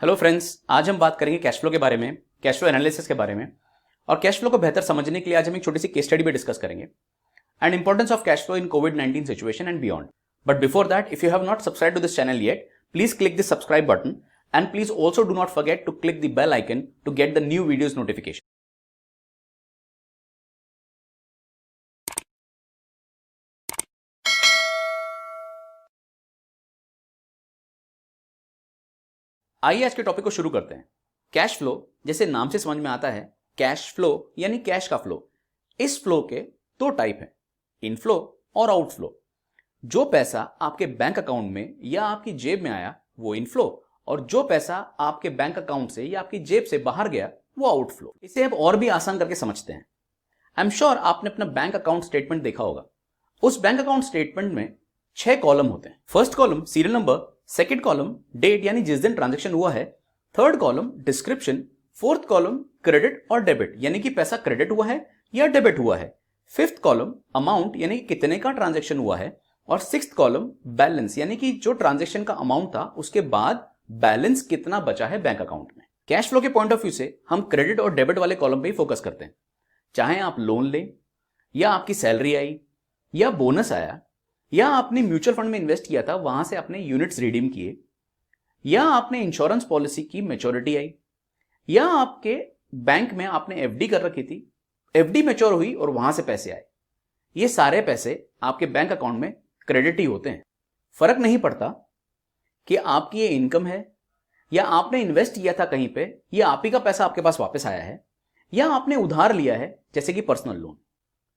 Hello friends, आज हम बात करेंगे कैश फ्लो के बारे में, कैश फ्लो एनालिसिस के बारे में। और कैश फ्लो को बेहतर समझने के लिए आज हम एक छोटी सी केस स्टडी भी डिस्कस करेंगे and importance of cash flow in कोविड-19 situation and beyond. But before that, if you have not subscribe to this channel yet, please click the subscribe button and please also do not forget to click the bell icon to get the new videos notification. आइए आज के topic को शुरू करते हैं। Cash flow जैसे नाम से समझ में आता है, कैश फ्लो यानी कैश का फ्लो। इस फ्लो के दो टाइप हैं, इनफ्लो और आउटफ्लो। जो पैसा आपके बैंक अकाउंट में या आपकी जेब में आया वो इनफ्लो, और जो पैसा आपके बैंक अकाउंट से या आपकी जेब से बाहर गया वो आउटफ्लो। इसे अब और भी आसान करके समझते हैं। आई एम श्योर आपने अपना बैंक अकाउंट स्टेटमेंट देखा होगा। उस बैंक अकाउंट स्टेटमेंट में 6 कॉलम होते हैं। First column serial number, second column date यानी जिस दिन ट्रांजैक्शन हुआ है, third column description, fourth column credit और डेबिट यानी कि पैसा क्रेडिट हुआ है या डेबिट हुआ है, फिफ्थ कॉलम अमाउंट यानी कि कितने का ट्रांजैक्शन हुआ है, और सिक्स्थ कॉलम बैलेंस यानी कि जो ट्रांजैक्शन का अमाउंट था उसके बाद बैलेंस कितना बचा है बैंक अकाउंट में। कैश फ्लो के पॉइंट ऑफ व्यू से हम क्रेडिट और डेबिट वाले कॉलम पे ही फोकस करते हैं। चाहे आप लोन लें, या आपकी सैलरी आई, या बोनस आया, या आपने म्यूचुअल फंड में इन्वेस्ट किया था वहां से आपने यूनिट्स रिडीम किए, या आपने इंश्योरेंस पॉलिसी की मैच्योरिटी आई, या आपके बैंक में आपने एफडी कर रखी थी, एफडी मैच्योर हुई और वहां से पैसे आए, ये सारे पैसे आपके बैंक अकाउंट में क्रेडिट ही होते हैं। फर्क नहीं पड़ता कि आपकी ये इनकम है या आपने इन्वेस्ट किया था कहीं पे, या आप ही का पैसा आपके पास वापस आया है, या आपने उधार लिया है जैसे कि पर्सनल लोन।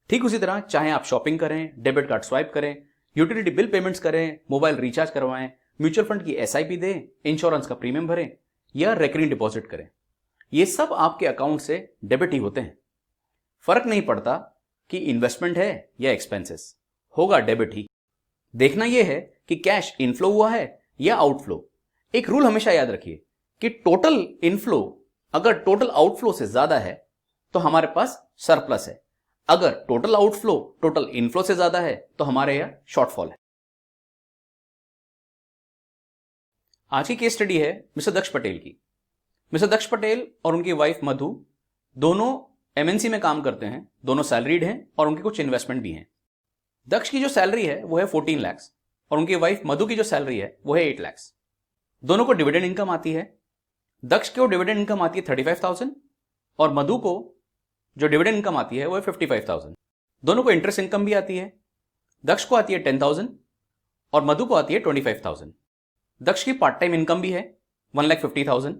ठीक उसी तरह चाहे आप शॉपिंग करें, डेबिट कार्ड स्वाइप करें, यूटिलिटी बिल पेमेंट्स करें, मोबाइल रिचार्ज करवाएं, म्यूचुअल फंड की एसआईपी दें, इंश्योरेंस का प्रीमियम भरें या रेकरिंग डिपॉजिट करें, ये सब आपके अकाउंट से डेबिट ही होते हैं। फर्क नहीं पड़ता कि इन्वेस्टमेंट है या एक्सपेंसेस, होगा डेबिट ही। देखना यह है कि कैश इनफ्लो हुआ है या आउटफ्लो। एक रूल हमेशा याद रखिए कि टोटल इनफ्लो अगर टोटल आउटफ्लो से ज्यादा है तो हमारे पास सरप्लस है, अगर टोटल आउटफ्लो टोटल इनफ्लो से ज्यादा है तो हमारे यहां शॉर्टफॉल है। आज की केस स्टडी है मिस्टर दक्ष पटेल की। मिस्टर दक्ष पटेल और उनकी वाइफ मधु दोनों एमएनसी में काम करते हैं, दोनों सैलरीड हैं और उनके कुछ इन्वेस्टमेंट भी हैं। दक्ष की जो सैलरी है वो है 14 लाख और उनकी वाइफ मधु की जो सैलरी है वो है 8 लाख। दोनों को डिविडेंड इनकम आती है। दक्ष को डिविडेंड इनकम आती है 35,000 और मधु को जो डिविडेंड इनकम आती है वो है 55,000। दोनों को इंटरेस्ट इनकम भी आती है। दक्ष को आती है 10,000 और मधु को आती है 25,000। दक्ष की पार्ट टाइम इनकम भी है 1,50,000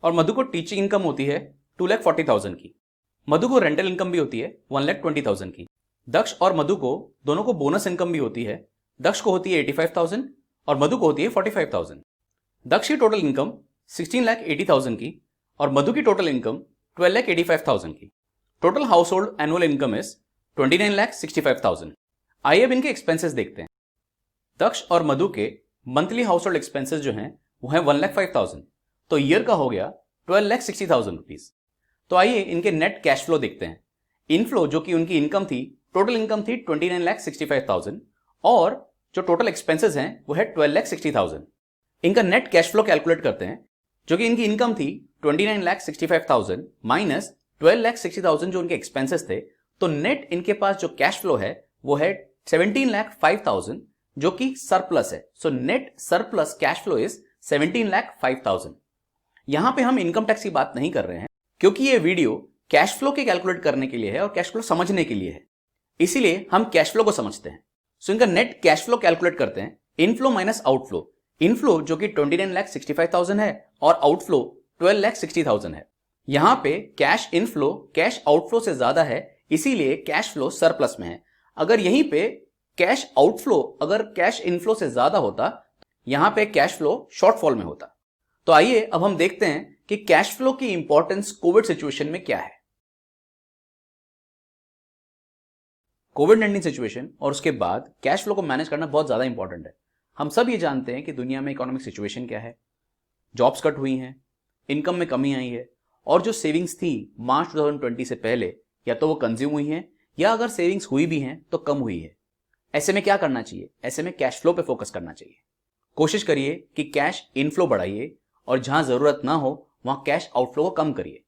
और मधु को टीचिंग इनकम होती है 2,40,000 की। मधु को रेंटल इनकम भी होती है 1,20,000 की। दक्ष और मधु को दोनों को बोनस इनकम भी होती है। दक्ष को होती है 85,000 और मधु को होती है 45,000। दक्ष की टोटल इनकम 16,80,000 की और मधु की टोटल इनकम 12,85,000 की। Total house hold annual income is 29,65,000। आइए अब इनके एक्सपेंसेस देखते हैं। दक्ष और मधु के मंथली हाउस होल्ड एक्सपेंसेस जो हैं वो है 1,05,000, तो ईयर का हो गया 12,60,000 रुपीज। तो आइए इनके नेट कैश फ्लो देखते हैं। इनफ्लो जो कि उनकी इनकम थी, टोटल इनकम थी 29,65,000 और जो टोटल एक्सपेंसेस हैं वो है 12,60,000। इनका नेट कैश फ्लो कैलकुलेट करते हैं, जो कि इनकी इनकम थी 29,65,000 माइनस 12,60,000 जो उनके एक्सपेंसेस थे। तो नेट इनके पास जो कैश फ्लो है वो है 17,05,000 जो कि सरप्लस है। So net surplus cash flow is 17,05,000। यहां पे हम इनकम टैक्स की बात नहीं कर रहे हैं क्योंकि ये वीडियो कैश फ्लो के कैलकुलेट करने के लिए है और कैश फ्लो समझने के लिए है, इसीलिए हम कैश फ्लो को समझते हैं। सो इनका नेट कैश फ्लो कैलकुलेट करते हैं, इनफ्लो माइनस आउटफ्लो। इनफ्लो जो कि 29,65,000 है और आउटफ्लो 12,60,000 है। यहां पे कैश इनफ्लो कैश आउटफ्लो से ज्यादा है, इसीलिए कैश फ्लो सरप्लस में है। अगर यहीं पे कैश आउटफ्लो अगर कैश इनफ्लो से ज्यादा होता, यहां पे कैश फ्लो शॉर्टफॉल में होता। तो आइए अब हम देखते हैं कि कैश फ्लो की इंपॉर्टेंस कोविड सिचुएशन में क्या है। कोविड-19 सिचुएशन और उसके बाद कैश फ्लो को मैनेज करना बहुत ज्यादा इंपॉर्टेंट है। हम सब ये जानते हैं कि दुनिया में इकोनॉमिक सिचुएशन क्या है, जॉब्स कट हुई हैं, इनकम में कमी आई है, और जो सेविंग्स थी मार्च 2020 से पहले या तो वो कंज्यूम हुई हैं या अगर सेविंग्स हुई भी हैं तो कम हुई है। ऐसे में क्या करना चाहिए? ऐसे में कैश फ्लो पे फोकस करना चाहिए। कोशिश करिए कि कैश इनफ्लो बढ़ाइए और जहां जरूरत ना हो वहां कैश आउटफ्लो को कम करिए।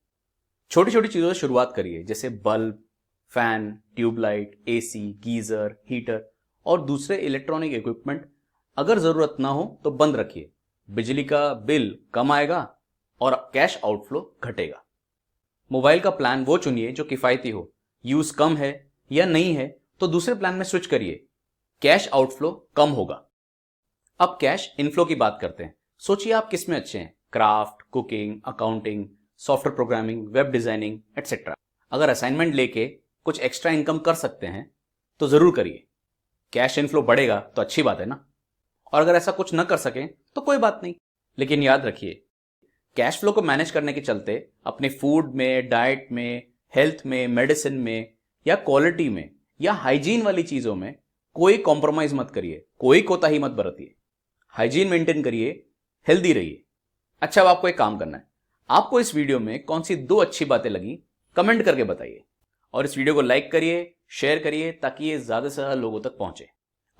छोटी छोटी चीजों से शुरुआत करिए, जैसे bulb, fan, tube light, AC, geyser, heater और दूसरे इलेक्ट्रॉनिक इक्विपमेंट अगर जरूरत ना हो तो बंद रखिए। बिजली का बिल कम आएगा और कैश आउटफ्लो घटेगा। मोबाइल का प्लान वो चुनिए जो किफायती हो, यूज कम है या नहीं है तो दूसरे प्लान में स्विच करिए, कैश आउटफ्लो कम होगा। अब कैश इनफ्लो की बात करते हैं। सोचिए आप किस में अच्छे हैं, craft, cooking, accounting, software programming, web designing etcetera. अगर असाइनमेंट लेके कुछ एक्स्ट्रा इनकम कर सकते हैं तो जरूर करिए, कैश इनफ्लो बढ़ेगा तो अच्छी बात है ना। और अगर ऐसा कुछ ना कर सकें तो कोई बात नहीं, लेकिन याद रखिए कैश फ्लो को मैनेज करने के चलते अपने फूड में, डाइट में, हेल्थ में, मेडिसिन में या क्वालिटी में या हाइजीन वाली चीजों में कोई कॉम्प्रोमाइज मत करिए, कोई कोताही मत बरतिए। हाइजीन मेंटेन करिए, हेल्दी रहिए। अच्छा, अब आपको एक काम करना है, आपको इस वीडियो में कौन सी 2 अच्छी बातें लगी कमेंट करके बताइए और इस वीडियो को लाइक करिए, शेयर करिए ताकि ये ज्यादा से ज्यादा लोगों तक पहुंचे।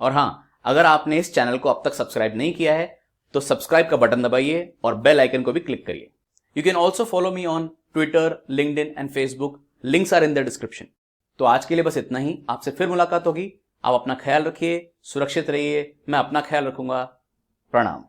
और हां, अगर आपने इस चैनल को अब तक सब्सक्राइब नहीं किया है तो सब्सक्राइब का बटन दबाइए और बेल आइकन को भी क्लिक करिए। You can also follow me on Twitter, LinkedIn and Facebook, links are in the description. तो आज के लिए बस इतना ही, आपसे फिर मुलाकात होगी। आप अपना ख्याल रखिए, सुरक्षित रहिए, मैं अपना ख्याल रखूंगा। प्रणाम।